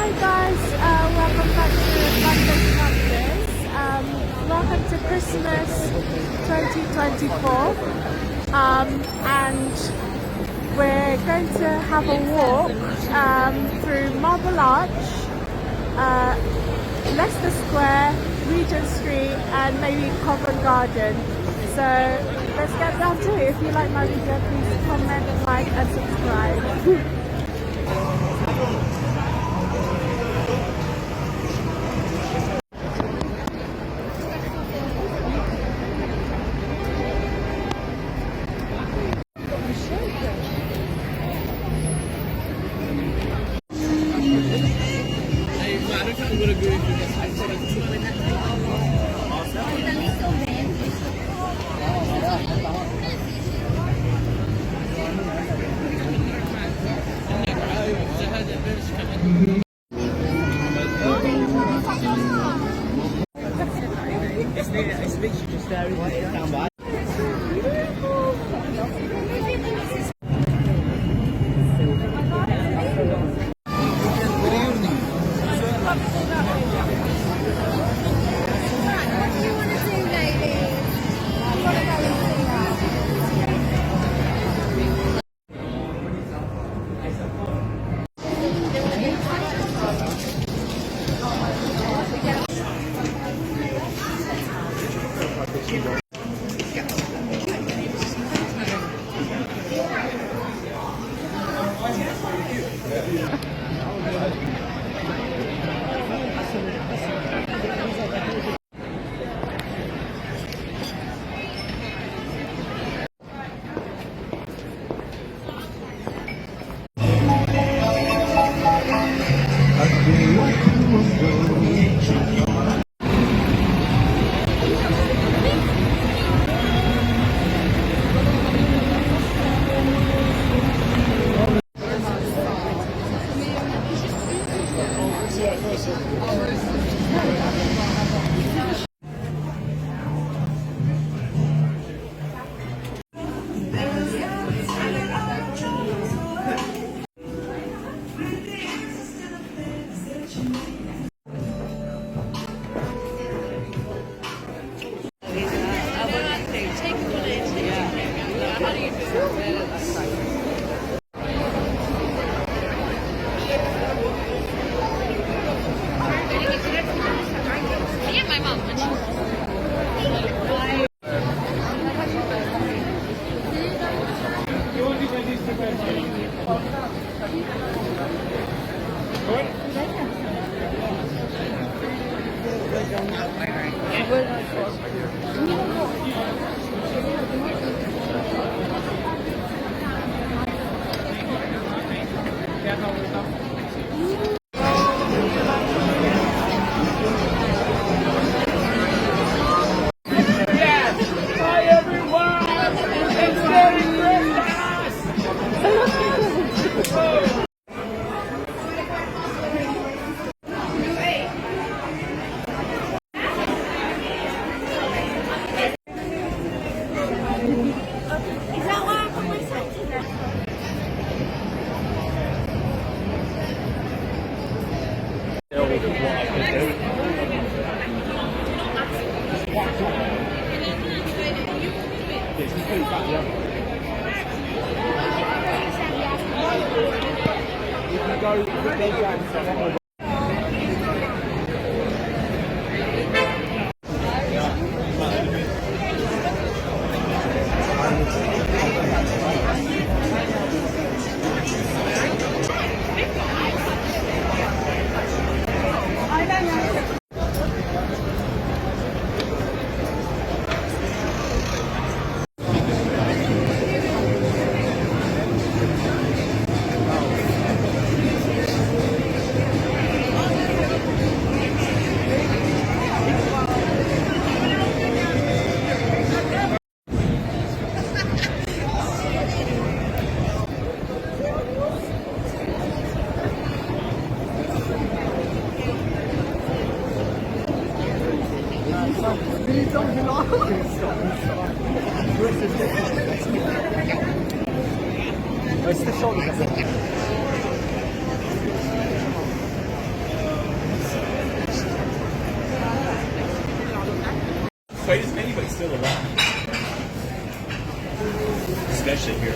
Hi guys, welcome back to London Campus. Welcome to Christmas 2024. And we're going to have a walk through Marble Arch, Leicester Square, Regent Street, and maybe Covent Garden. So let's get down to it. If you like my video, please comment, like, and subscribe. It's literally just there, isn't it? Down by. It's the shoulder. still a lot. Especially here.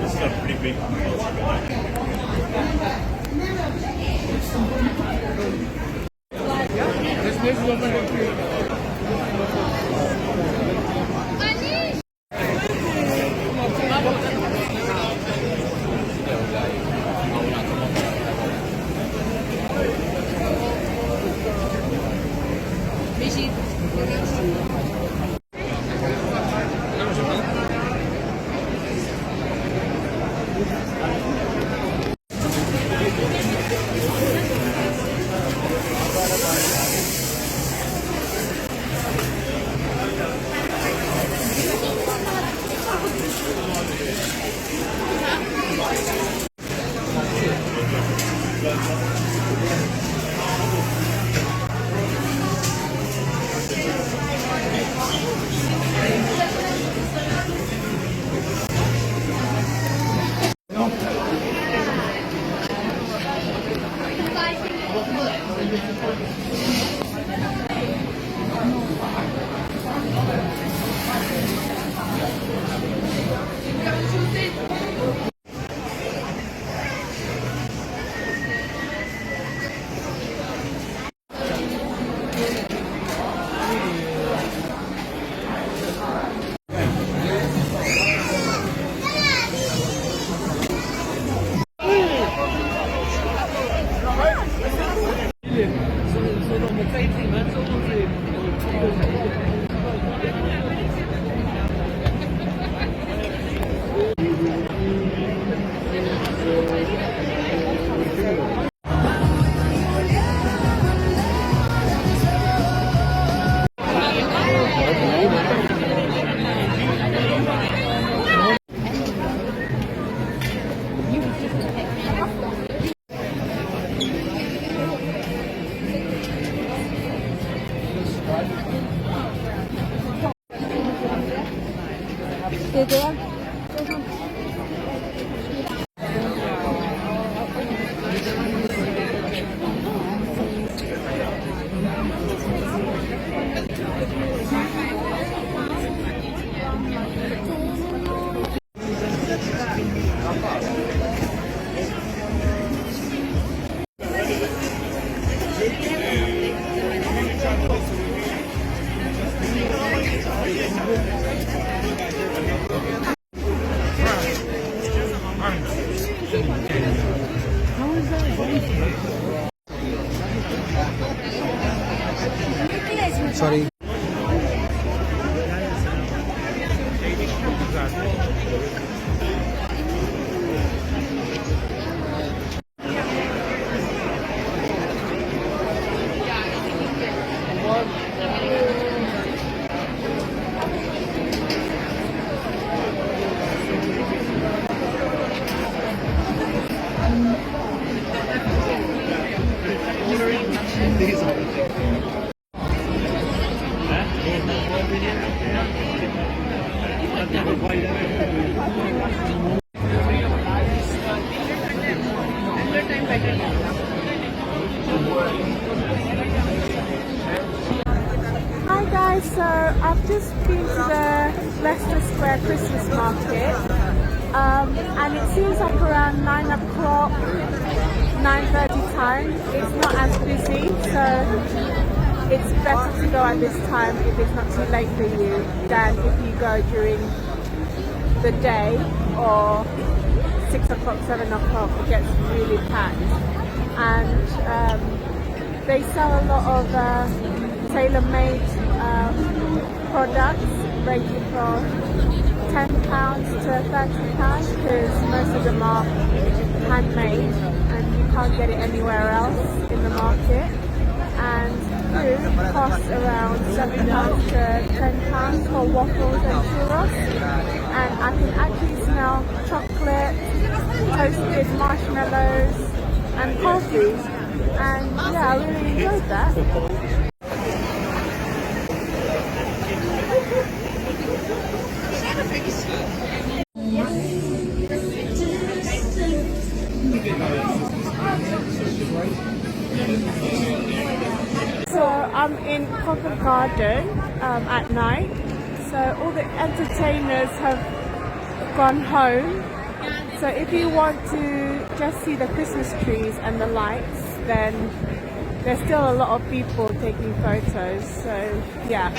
This is a pretty big Sorry. Hi guys, so I've just been to the Leicester Square Christmas market and it seems like around 9 o'clock, 9:30 time. It's not as busy, so it's better to go at this time if it's not too late for you than if you go during the day or 6 o'clock, 7 o'clock. It gets really packed, and they sell a lot of tailor-made products ranging from £10 to £30 because most of them are handmade and you can't get it anywhere else in the market. And food costs around £7 to £10 for waffles and churros. And I can actually smell chocolate, toasted marshmallows and coffee. And yeah, I really enjoyed that. So I'm in Covent Garden at night. So all the entertainers have gone home. So if you want to just see the Christmas trees and the lights, then there's still a lot of people taking photos. So yeah.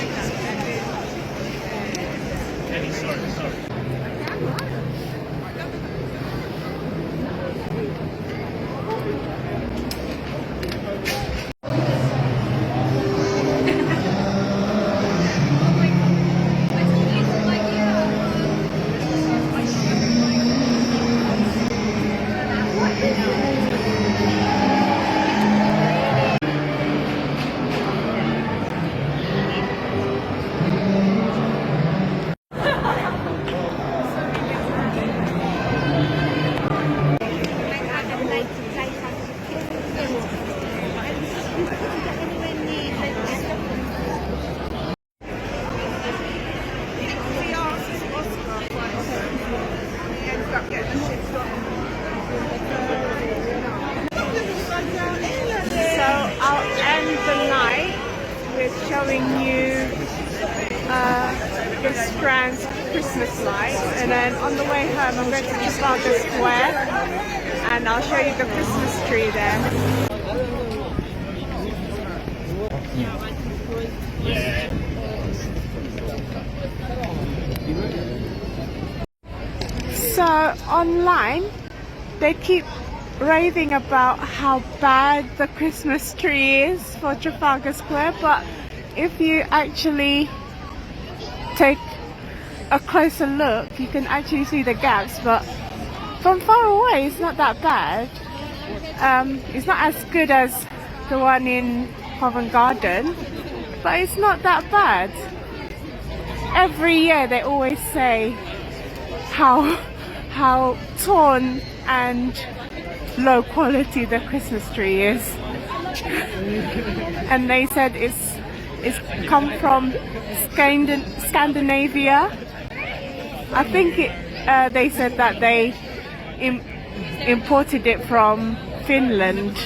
So I'll end the night with showing you the Strand's Christmas lights, and then on the way home I'm going to Trafalgar Square and I'll show you the Christmas tree there. So online they keep raving about how bad the Christmas tree is for Trafalgar Square, but if you actually take a closer look you can actually see the gaps, but from far away it's not that bad. It's not as good as the one in Covent Garden, but it's not that bad. Every year they always say how torn and low quality the Christmas tree is. And they said it's come from Scandinavia. I think they said that they imported it from Finland.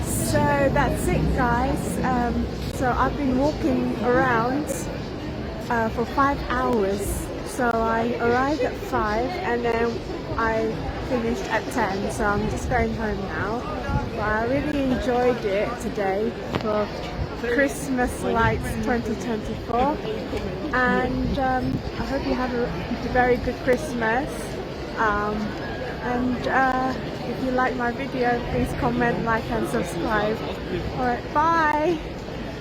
So that's it, guys. So I've been walking around for 5 hours. So I arrived at 5 and then I finished at 10. So I'm just going home now. But I really enjoyed it today for Christmas Lights 2024. And I hope you have a very good Christmas. And if you like my video, please comment, like and subscribe. Alright, bye!